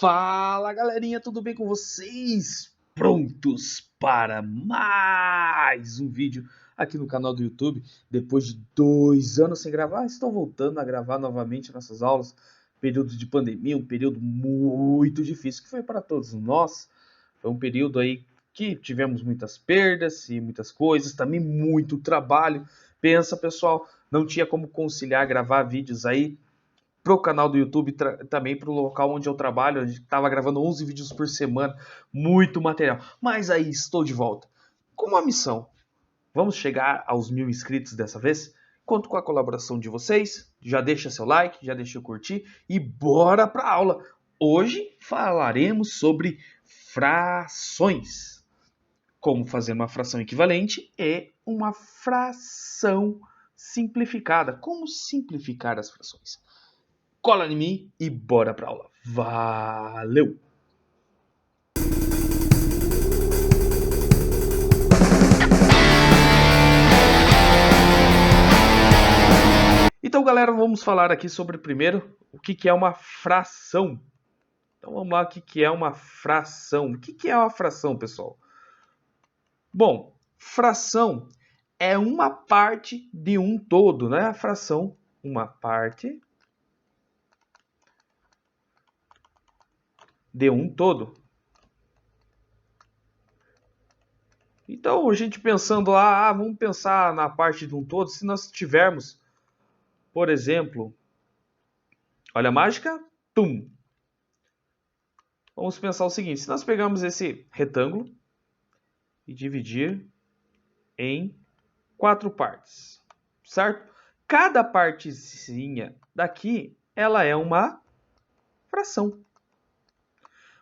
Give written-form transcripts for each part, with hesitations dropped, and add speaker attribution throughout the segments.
Speaker 1: Fala galerinha, tudo bem com vocês? Prontos para mais um vídeo aqui no canal do YouTube. Depois de 2 anos sem gravar, estou voltando a gravar novamente nossas aulas. Período de pandemia, um período muito difícil que foi para todos nós. Foi um período aí que tivemos muitas perdas e muitas coisas, também muito trabalho. Pensa pessoal, não tinha como conciliar gravar vídeos aí pro canal do YouTube, também pro local onde eu trabalho. A gente estava gravando 11 vídeos por semana, muito material. Mas aí estou de volta com uma missão. Vamos chegar aos 1000 inscritos dessa vez? Conto com a colaboração de vocês. Já deixa seu like, já deixa eu curtir e bora para a aula. Hoje falaremos sobre frações. Como fazer uma fração equivalente e uma fração simplificada. Como simplificar as frações. Cola em mim e bora pra aula. Valeu! Então, galera, vamos falar aqui sobre primeiro o que é uma fração. Então, vamos lá, o que é uma fração. O que é uma fração, pessoal? Bom, fração é uma parte de um todo, né? A fração, uma parte de um todo. Então, a gente pensando lá, vamos pensar na parte de um todo, se nós tivermos, por exemplo, olha a mágica, tum. Vamos pensar o seguinte, se nós pegarmos esse retângulo e dividir em 4 partes, certo? Cada partezinha daqui, ela é uma fração.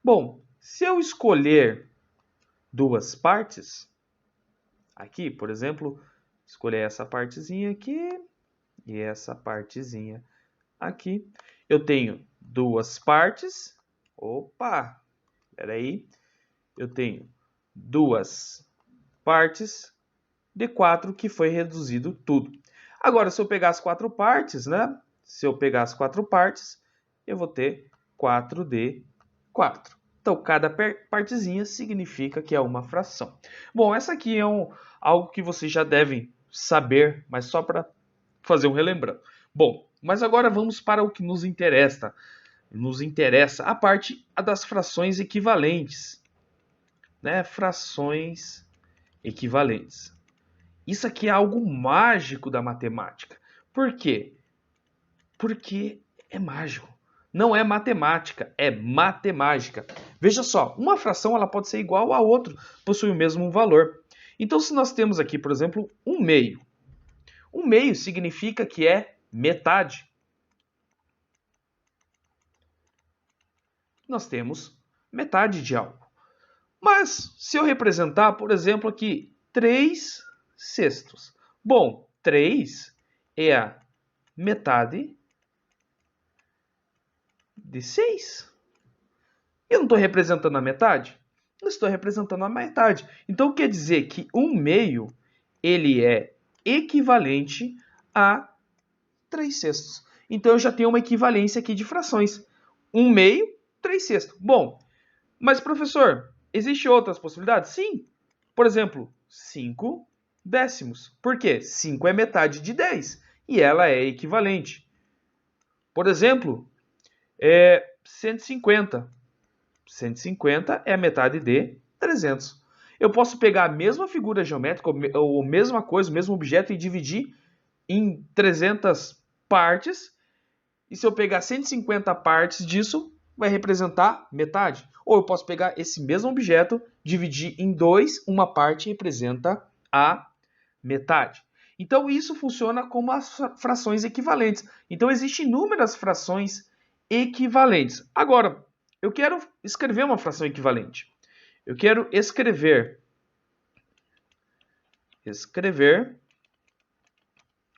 Speaker 1: Bom, se eu escolher 2 partes, aqui, por exemplo, escolher essa partezinha aqui e essa partezinha aqui, eu tenho 2 partes. Opa, peraí, eu tenho 2 partes de 4 que foi reduzido tudo. Agora, se eu pegar as 4 partes, né? Se eu pegar as 4 partes, eu vou ter 4 de 4. Então, cada partezinha significa que é uma fração. Bom, essa aqui é algo que vocês já devem saber, mas só para fazer um relembrando. Bom, mas agora vamos para o que nos interessa. Nos interessa a parte das frações equivalentes, né? Frações equivalentes. Isso aqui é algo mágico da matemática. Por quê? Porque é mágico. Não é matemática, é matemática. Veja só, uma fração ela pode ser igual a outra, possui o mesmo valor. Então, se nós temos aqui, por exemplo, 1/2. 1/2 significa que é metade. Nós temos metade de algo. Mas, se eu representar, por exemplo, aqui 3/6. Bom, 3 é a metade de 6. Eu não estou representando a metade? Eu estou representando a metade. Então, quer dizer que 1/2 ele é equivalente a 3/6. Então, eu já tenho uma equivalência aqui de frações. 1/2, 3/6. Bom, mas professor, existem outras possibilidades? Sim. Por exemplo, 5/10. Por quê? 5 é metade de 10 e ela é equivalente. Por exemplo, 150. 150 é a metade de 300. Eu posso pegar a mesma figura geométrica, ou a mesma coisa, o mesmo objeto, e dividir em 300 partes. E se eu pegar 150 partes disso, vai representar metade. Ou eu posso pegar esse mesmo objeto, dividir em 2, uma parte representa a metade. Então, isso funciona como as frações equivalentes. Então, existem inúmeras frações equivalentes. Agora, eu quero escrever uma fração equivalente. Eu quero escrever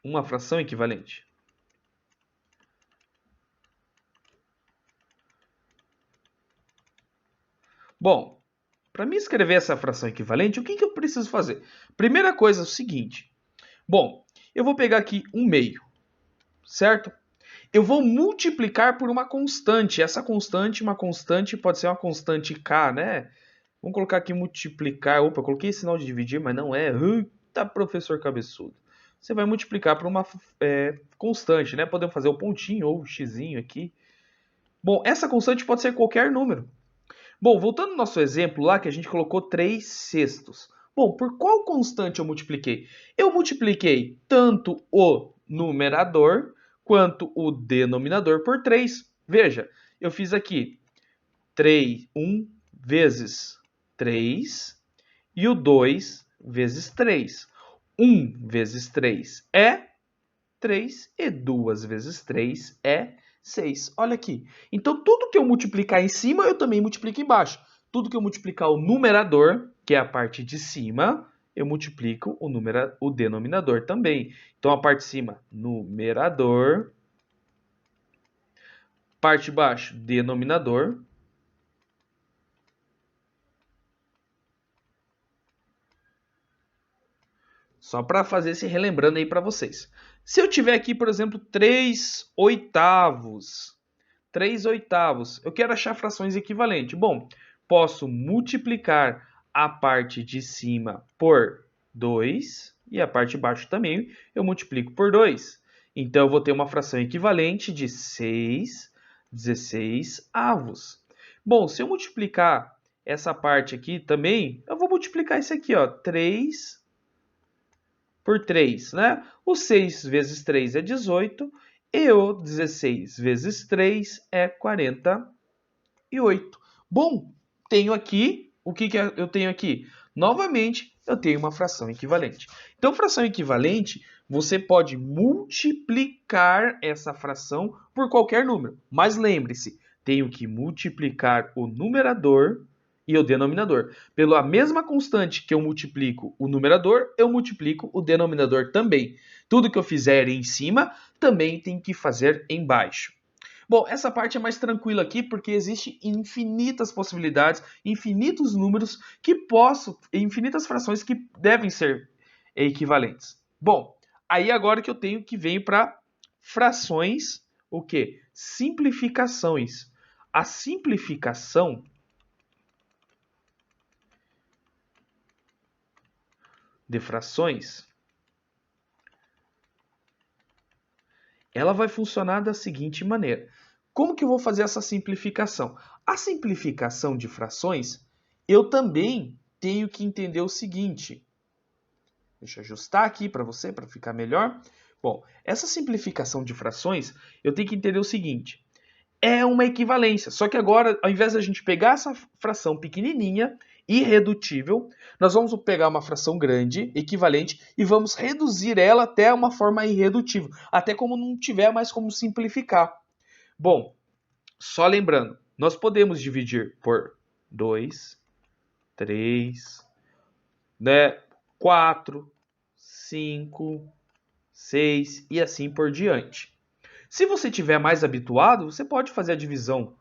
Speaker 1: uma fração equivalente. Bom, para mim escrever essa fração equivalente, o que eu preciso fazer? Primeira coisa é o seguinte. Bom, eu vou pegar aqui 1/2, certo? eu vou multiplicar por uma constante. Essa constante, uma constante, pode ser uma constante k, né? Vamos colocar aqui multiplicar. Opa, eu coloquei sinal de dividir, mas não é. Eita, professor cabeçudo. Você vai multiplicar por uma constante, né? Podemos fazer o pontinho ou o xizinho aqui. Bom, essa constante pode ser qualquer número. Bom, voltando ao nosso exemplo lá, que a gente colocou 3 sextos. Bom, por qual constante eu multipliquei? Eu multipliquei tanto o numerador quanto o denominador por 3. Veja, eu fiz aqui 1 vezes 3 e o 2 vezes 3. 1 vezes 3 é 3 e 2 vezes 3 é 6. Olha aqui. Então, tudo que eu multiplicar em cima, eu também multiplico embaixo. Tudo que eu multiplicar o numerador, que é a parte de cima, eu multiplico o denominador também. Então, a parte de cima, numerador. Parte de baixo, denominador. Só para fazer esse relembrando aí para vocês. Se eu tiver aqui, por exemplo, 3 oitavos. 3 oitavos. Eu quero achar frações equivalentes. Bom, posso multiplicar a parte de cima por 2 e a parte de baixo também eu multiplico por 2. Então, eu vou ter uma fração equivalente de 6/16 avos. Bom, se eu multiplicar essa parte aqui também, eu vou multiplicar isso aqui, ó, 3 por 3, né? O 6 vezes 3 é 18 e o 16 vezes 3 é 48. Bom, tenho aqui, o que eu tenho aqui? Novamente, eu tenho uma fração equivalente. Então, fração equivalente, você pode multiplicar essa fração por qualquer número. Mas lembre-se, tenho que multiplicar o numerador e o denominador. Pela mesma constante que eu multiplico o numerador, eu multiplico o denominador também. Tudo que eu fizer em cima, também tem que fazer embaixo. Bom, essa parte é mais tranquila aqui porque existe infinitas possibilidades, infinitos números infinitas frações que devem ser equivalentes. Bom, aí agora que eu tenho que venho para frações, o quê? Simplificações. A simplificação de frações, ela vai funcionar da seguinte maneira. Como que eu vou fazer essa simplificação? A simplificação de frações, eu também tenho que entender o seguinte. Deixa eu ajustar aqui para você, para ficar melhor. Bom, essa simplificação de frações, eu tenho que entender o seguinte. É uma equivalência, só que agora, ao invés de a gente pegar essa fração pequenininha, irredutível, nós vamos pegar uma fração grande, equivalente, e vamos reduzir ela até uma forma irredutível, até como não tiver mais como simplificar. Bom, só lembrando, nós podemos dividir por 2, 3, 4, 5, 6 e assim por diante. Se você tiver mais habituado, você pode fazer a divisão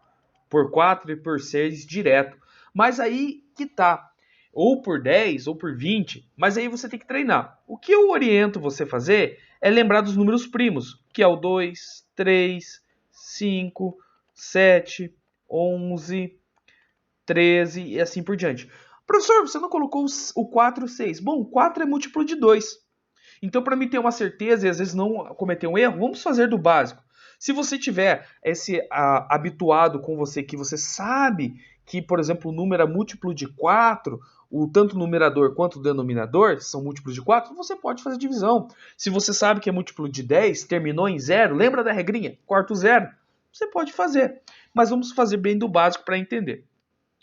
Speaker 1: por 4 e por 6 direto. Mas aí que tá. Ou por 10 ou por 20, mas aí você tem que treinar. O que eu oriento você fazer é lembrar dos números primos, que é o 2, 3, 5, 7, 11, 13 e assim por diante. Professor, você não colocou o 4 e o 6. Bom, o 4 é múltiplo de 2. Então, para mim ter uma certeza e às vezes não cometer um erro, vamos fazer do básico. Se você tiver habituado com você, que você sabe que, por exemplo, o número é múltiplo de 4, tanto o numerador quanto o denominador são múltiplos de 4, você pode fazer divisão. Se você sabe que é múltiplo de 10, terminou em 0, lembra da regrinha? Quarto zero. Você pode fazer. Mas vamos fazer bem do básico para entender.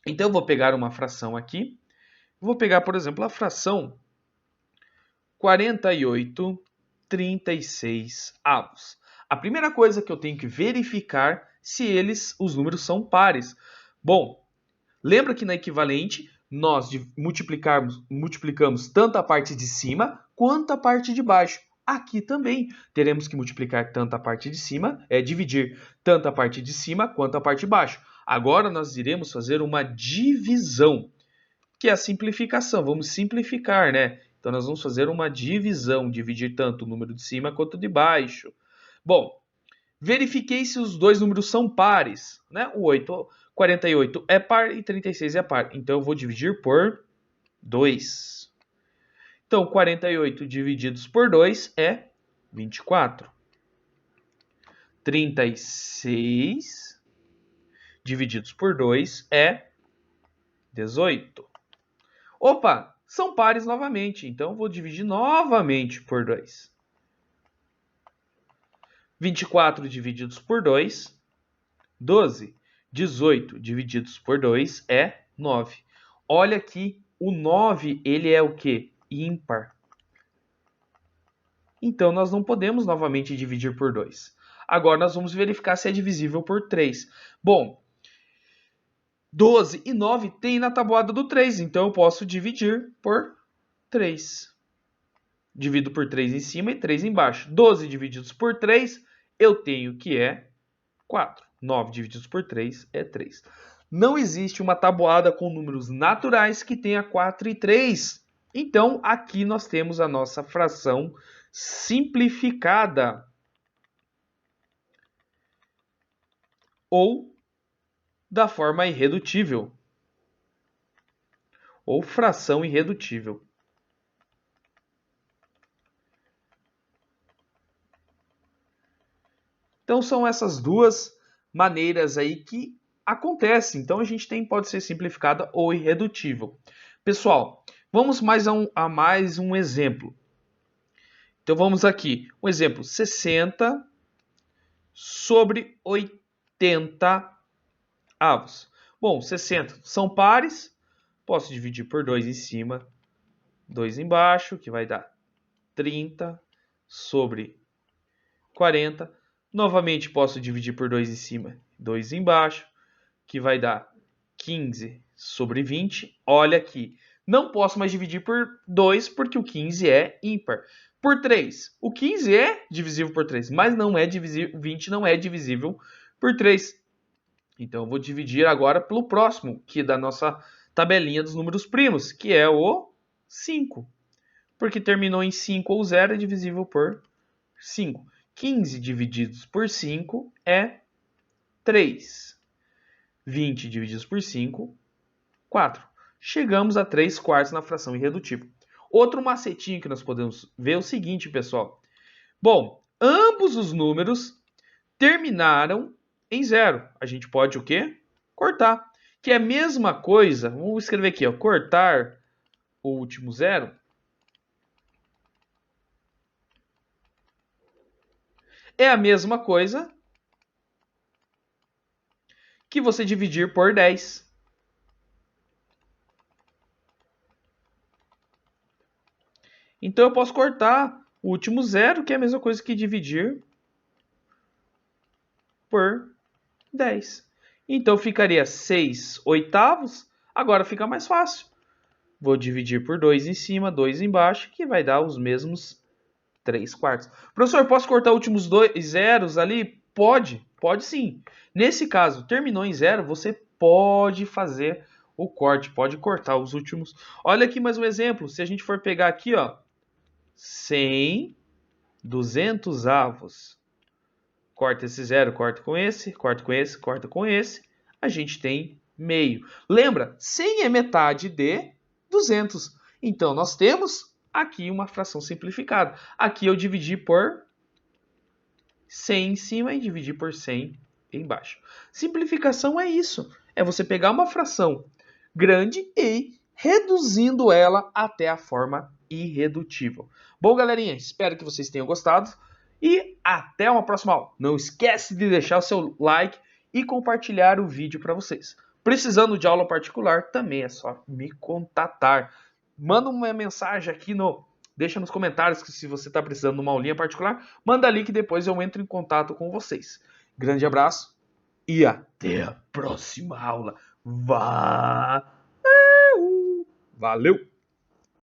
Speaker 1: Então, eu vou pegar uma fração aqui. Vou pegar, por exemplo, a fração 48/36 avos. A primeira coisa que eu tenho que verificar se os números são pares. Bom, lembra que na equivalente nós multiplicamos tanto a parte de cima quanto a parte de baixo. Aqui também teremos que multiplicar tanto a parte de cima, dividir tanto a parte de cima quanto a parte de baixo. Agora nós iremos fazer uma divisão, que é a simplificação. Vamos simplificar, né? Então, nós vamos fazer uma divisão, dividir tanto o número de cima quanto de baixo. Bom, Verifiquei se os dois números são pares, né? O 48 é par e 36 é par. Então, eu vou dividir por 2. Então, 48 divididos por 2 é 24. 36 divididos por 2 é 18. Opa, são pares novamente. Então, eu vou dividir novamente por 2. 24 divididos por 2, 12. 18 divididos por 2 é 9. Olha aqui, o 9, ele é o quê? Ímpar. Então, nós não podemos novamente dividir por 2. Agora, nós vamos verificar se é divisível por 3. Bom, 12 e 9 tem na tabuada do 3, então eu posso dividir por 3. Divido por 3 em cima e 3 embaixo. 12 divididos por 3, eu tenho que é 4. 9 divididos por 3 é 3. Não existe uma tabuada com números naturais que tenha 4 e 3. Então, aqui nós temos a nossa fração simplificada. Ou da forma irredutível. Ou fração irredutível. Então, são essas duas maneiras aí que acontecem. Então, a gente pode ser simplificada ou irredutível. Pessoal, vamos a mais um exemplo. Então, vamos aqui. Um exemplo, 60 sobre 80 avos. Bom, 60 são pares. Posso dividir por 2 em cima, 2 embaixo, que vai dar 30 sobre 40. Novamente, posso dividir por 2 em cima, 2 embaixo, que vai dar 15 sobre 20. Olha aqui, não posso mais dividir por 2, porque o 15 é ímpar. Por 3, o 15 é divisível por 3, mas não é divisível, 20 não é divisível por 3. Então, eu vou dividir agora pelo próximo, que é da nossa tabelinha dos números primos, que é o 5. Porque terminou em 5 ou 0 é divisível por 5. 15 divididos por 5 é 3. 20 divididos por 5, 4. Chegamos a 3 quartos na fração irredutível. Outro macetinho que nós podemos ver é o seguinte, pessoal. Bom, ambos os números terminaram em 0. A gente pode o quê? Cortar. Que é a mesma coisa, vamos escrever aqui, ó, cortar o último 0. É a mesma coisa que você dividir por 10. Então, eu posso cortar o último 0, que é a mesma coisa que dividir por 10. Então, ficaria 6 oitavos. Agora fica mais fácil. Vou dividir por 2 em cima, 2 embaixo, que vai dar os mesmos 3 quartos. Professor, posso cortar os últimos 2 zeros ali? Pode sim. Nesse caso, terminou em 0, você pode fazer o corte, pode cortar os últimos. Olha aqui mais um exemplo. Se a gente for pegar aqui, ó, 100 200 avos. Corta esse 0, corta com esse, corta com esse, corta com esse. A gente tem meio. Lembra? 100 é metade de 200. Então, nós temos aqui uma fração simplificada. Aqui eu dividi por 100 em cima e dividi por 100 embaixo. Simplificação é isso. É você pegar uma fração grande e reduzindo ela até a forma irredutível. Bom, galerinha, espero que vocês tenham gostado. E até uma próxima aula. Não esquece de deixar o seu like e compartilhar o vídeo para vocês. Precisando de aula particular, também é só me contatar. Manda uma mensagem aqui deixa nos comentários que se você está precisando de uma aulinha particular, manda ali que depois eu entro em contato com vocês. Grande abraço e até a próxima aula. Valeu!